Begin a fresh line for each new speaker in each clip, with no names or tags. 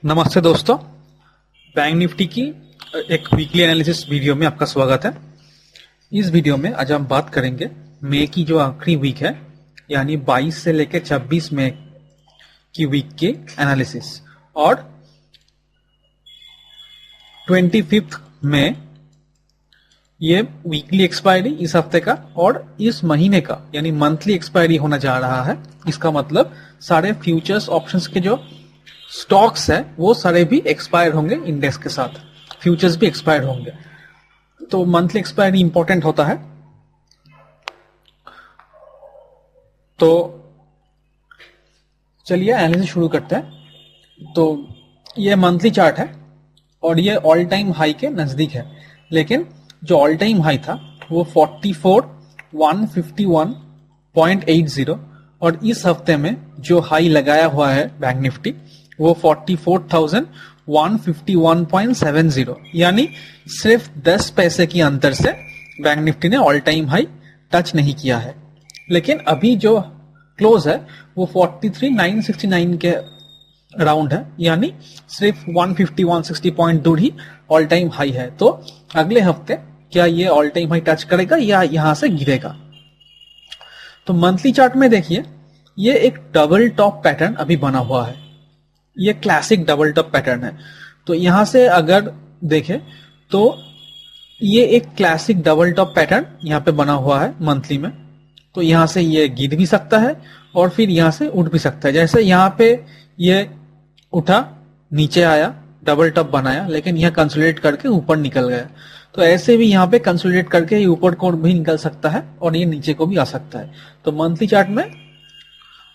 नमस्ते दोस्तों, bank Nifty की एक वीकली एनालिसिस वीडियो में आपका स्वागत है। इस वीडियो में आज हम बात करेंगे मई की जो आखिरी वीक है यानी 22 से लेकर 26 मई की वीक के एनालिसिस और 25 मई ये वीकली एक्सपायरी इस हफ्ते का और इस महीने का यानी मंथली एक्सपायरी होने जा रहा है। इसका मतलब सारे फ्यूचर्स ऑप्शंस के जो स्टॉक्स है वो सारे भी एक्सपायर होंगे, इंडेक्स के साथ फ्यूचर्स भी एक्सपायर होंगे। तो मंथली एक्सपायरी इंपॉर्टेंट होता है। तो चलिए एनालिसिस शुरू करते हैं। तो ये मंथली चार्ट है और ये ऑल टाइम हाई के नजदीक है, लेकिन जो ऑल टाइम हाई था वो 44,151.80 और इस हफ्ते में जो हाई लगाया हुआ है बैंक निफ्टी वो 44,151.70 यानी सिर्फ 10 पैसे की अंतर से बैंक निफ्टी ने ऑल टाइम हाई टच नहीं किया है। लेकिन अभी जो क्लोज है वो 43,969 के राउंड है, यानी सिर्फ 150-160 पॉइंट दूर ही ऑल टाइम हाई है। तो अगले हफ्ते क्या ये ऑल टाइम हाई टच करेगा या यहां से गिरेगा? तो मंथली चार्ट में देखिए, ये एक डबल टॉप पैटर्न अभी बना हुआ है। ये क्लासिक डबल टॉप पैटर्न है। तो यहां से अगर देखें तो ये एक क्लासिक डबल टॉप पैटर्न यहां पे बना हुआ है मंथली में। तो यहां से ये गिर भी सकता है और फिर यहां से उठ भी सकता है। जैसे यहां पे ये उठा, नीचे आया, डबल टॉप बनाया, लेकिन यह कंसोलिडेट करके ऊपर निकल गया। तो ऐसे भी यहाँ पे कंसोलिडेट करके ये ऊपर को भी निकल सकता है और ये नीचे को भी आ सकता है। तो मंथली चार्ट में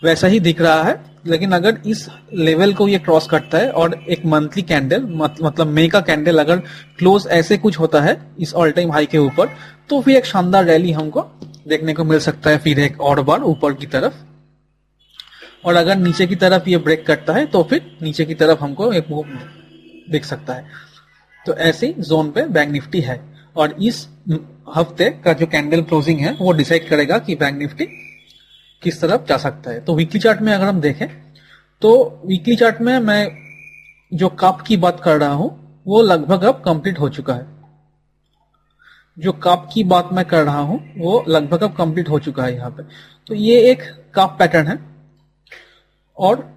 वैसा ही दिख रहा है, लेकिन अगर इस लेवल को ये क्रॉस करता है और एक मंथली कैंडल मतलब मई का कैंडल अगर क्लोज ऐसे कुछ होता है इस ऑल टाइम हाई के ऊपर, तो फिर एक शानदार रैली हमको देखने को मिल सकता है, फिर एक और बार ऊपर की तरफ। और अगर नीचे की तरफ ये ब्रेक करता है तो फिर नीचे की तरफ हमको एक मूव दिख सकता है। तो ऐसे जोन पे बैंक निफ्टी है और इस हफ्ते का जो कैंडल क्लोजिंग है वो डिसाइड करेगा कि बैंक निफ्टी किस तरफ जा सकता है। तो वीकली चार्ट में अगर हम देखें तो वीकली चार्ट में मैं जो कप की बात कर रहा हूं वो लगभग अब कंप्लीट हो चुका है। जो कप की बात मैं कर रहा हूं वो लगभग अब कंप्लीट हो चुका है यहाँ पे। तो ये एक कप पैटर्न है और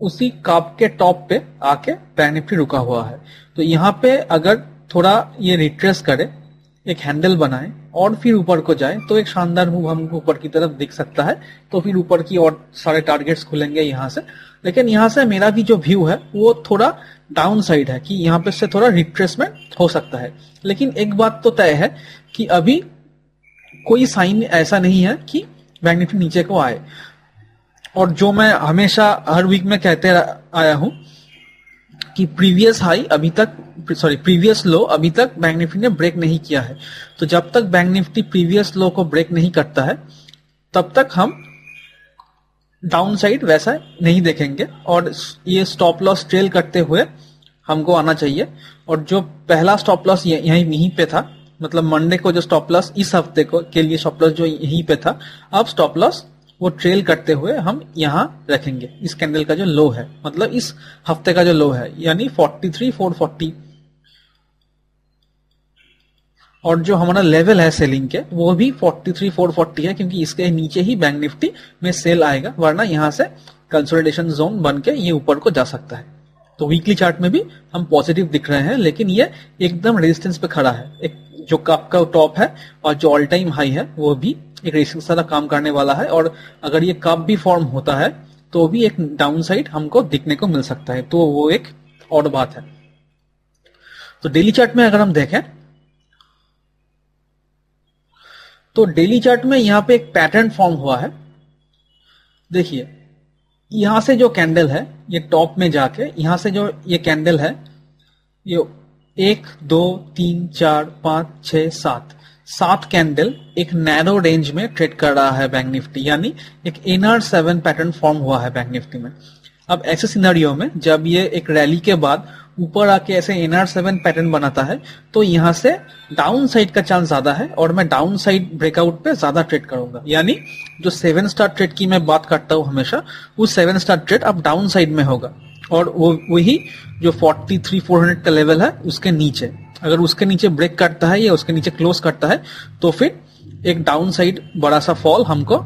उसी कप के टॉप पे आके बैंक निफ्टी रुका हुआ है। तो यहाँ पे अगर थोड़ा ये रिट्रेस करे, एक हैंडल बनाए और फिर ऊपर को जाए तो एक शानदार मूव हमको ऊपर की तरफ दिख सकता है। तो फिर ऊपर की और सारे टारगेट्स खुलेंगे यहाँ से। लेकिन यहाँ से मेरा भी जो व्यू है वो थोड़ा डाउन साइड है कि यहाँ पे से थोड़ा रिट्रेसमेंट हो सकता है। लेकिन एक बात तो तय है कि अभी कोई साइन ऐसा नहीं है कि बैंक निफ्टी नीचे को आए। और जो मैं हमेशा हर वीक में कहते आया हूं कि प्रीवियस लो अभी तक बैंक निफ्टी ने ब्रेक नहीं किया है। तो जब तक बैंक निफ्टी प्रीवियस लो को ब्रेक नहीं करता है तब तक हम डाउन साइड वैसा नहीं देखेंगे और ये स्टॉप लॉस ट्रेल करते हुए हमको आना चाहिए। और जो पहला स्टॉप लॉस यहीं पे था, मतलब मंडे को जो स्टॉप लॉस इस हफ्ते को के लिए स्टॉप लॉस जो यहीं पे था, अब स्टॉप लॉस वो ट्रेल करते हुए हम यहां रखेंगे। इस कैंडल का जो लो है, मतलब इस हफ्ते का जो लो है, यानी 43,440 और जो हमारा लेवल है सेलिंग के वो भी 43,440 है, क्योंकि इसके नीचे ही बैंक निफ्टी में सेल आएगा, वरना यहां से कंसोलिडेशन जोन बन के ये ऊपर को जा सकता है। तो वीकली चार्ट में भी हम पॉजिटिव दिख रहे हैं, लेकिन ये एकदम रेजिस्टेंस पे खड़ा है। एक जो कप का टॉप है और जो ऑल टाइम हाई है वो भी एक रेजिस्टेंस तरह काम करने वाला है। और अगर ये कप भी फॉर्म होता है तो भी एक डाउन साइड हमको दिखने को मिल सकता है। तो वो एक और बात है। तो डेली चार्ट में अगर हम देखें तो डेली चार्ट में यहाँ पे एक पैटर्न फॉर्म हुआ है। देखिए, यहां से जो कैंडल है ये टॉप में जाके यहां से जो ये कैंडल है ये 1 2 3 4 5 6 7 कैंडल एक नैरो रेंज में ट्रेड कर रहा है बैंक निफ्टी, यानी एक NR7 पैटर्न फॉर्म हुआ है बैंक निफ्टी में। अब ऐसे सिनेरियो में जब ये एक रैली के बाद ऊपर आके ऐसे NR7 पैटर्न बनाता है तो यहां से डाउन साइड का चांस ज्यादा है और मैं डाउन साइड ब्रेकआउट पे ज्यादा ट्रेड करूंगा। यानी जो 7 स्टार ट्रेड की मैं बात करता हूं हमेशा, वो 7 स्टार ट्रेड अब डाउन साइड में होगा। और वो वही जो 43,400 का लेवल है उसके नीचे, अगर उसके नीचे ब्रेक करता है या उसके नीचे क्लोज करता है तो फिर एक डाउन साइड बड़ा सा फॉल हमको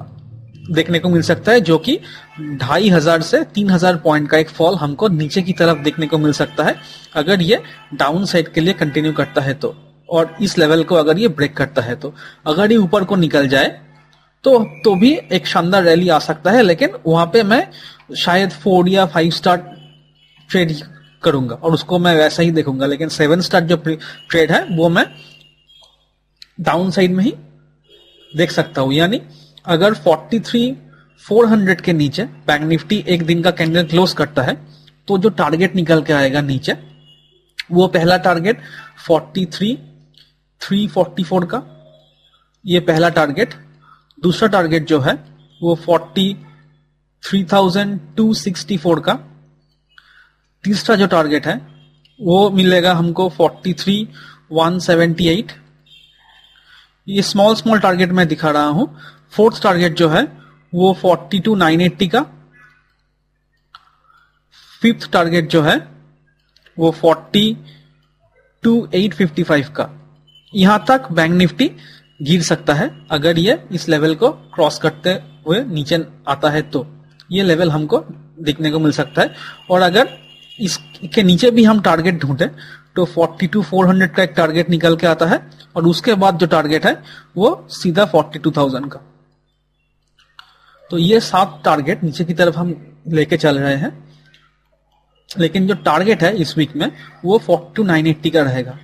देखने को मिल सकता है, जो कि 2,500 से 3,000 पॉइंट का एक फॉल हमको नीचे की तरफ देखने को मिल सकता है अगर ये डाउन साइड के लिए कंटिन्यू करता है तो, और इस लेवल को अगर ये ब्रेक करता है तो। अगर ये ऊपर को निकल जाए तो भी एक शानदार रैली आ सकता है, लेकिन वहां पे मैं शायद 4 या 5 स्टार ट्रेड करूंगा और उसको मैं वैसा ही देखूंगा। लेकिन 7 स्टार जो ट्रेड है वो मैं डाउन साइड में ही देख सकता हूं। यानी अगर 43,400 के नीचे बैंक निफ्टी एक दिन का कैंडल क्लोज करता है तो जो टारगेट निकल के आएगा नीचे, वो पहला टारगेट 43,344 का, ये पहला टारगेट। दूसरा टारगेट जो है वो 43,264 का। तीसरा जो टारगेट है वो मिलेगा हमको 43,178। ये स्मॉल टारगेट मैं दिखा रहा हूं। फोर्थ टारगेट जो है वो 42,980 का। फिफ्थ टारगेट जो है वो 42,855 का। यहां तक बैंक निफ्टी गिर सकता है अगर ये इस लेवल को क्रॉस करते हुए नीचे आता है तो ये लेवल हमको दिखने को मिल सकता है। और अगर इसके नीचे भी हम टारगेट ढूंढे तो 42,400 का एक टारगेट निकल के आता है और उसके बाद जो टारगेट है वो सीधा 42,000 का। तो ये 7 टारगेट नीचे की तरफ हम लेके चल रहे हैं, लेकिन जो टारगेट है इस वीक में वो 42,980 का रहेगा।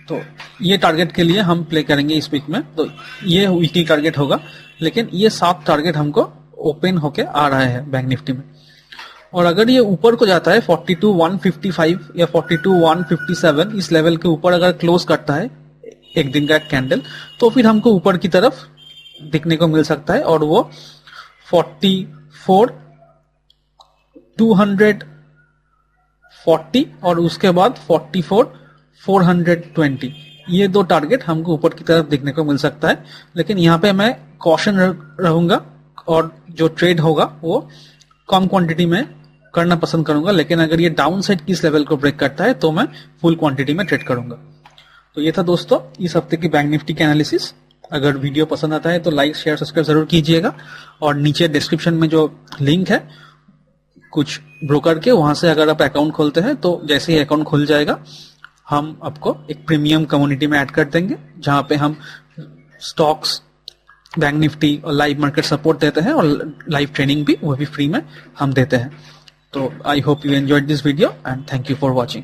तो ये टारगेट के लिए हम प्ले करेंगे इस वीक में, तो ये वीकली टारगेट होगा। लेकिन ये 7 टारगेट हमको ओपन होके आ रहा है बैंक निफ्टी में। और अगर ये ऊपर को जाता है 42,155 या 42,157 इस लेवल के ऊपर अगर क्लोज करता है एक दिन का कैंडल, तो फिर हमको ऊपर की तरफ दिखने को मिल सकता है और वो 44,240 और उसके बाद 44,420 ये 2 टारगेट हमको ऊपर की तरफ दिखने को मिल सकता है। लेकिन यहाँ पे मैं कॉशन रहूंगा और जो ट्रेड होगा वो कम क्वांटिटी में करना पसंद करूंगा। लेकिन अगर ये डाउन साइड किस लेवल को ब्रेक करता है तो मैं फुल क्वांटिटी में ट्रेड करूंगा। तो ये था दोस्तों इस हफ्ते की बैंक निफ्टी के एनालिसिस। अगर वीडियो पसंद आता है तो लाइक शेयर सब्सक्राइब जरूर कीजिएगा और नीचे डिस्क्रिप्शन में जो लिंक है कुछ ब्रोकर के, वहां से अगर आप अकाउंट खोलते हैं तो जैसे ही अकाउंट खुल जाएगा हम आपको एक प्रीमियम कम्युनिटी में ऐड कर देंगे, जहां पे हम स्टॉक्स, बैंक निफ्टी और लाइव मार्केट सपोर्ट देते हैं और लाइव ट्रेनिंग भी वो भी फ्री में हम देते हैं। तो I hope you enjoyed this video and thank you for watching.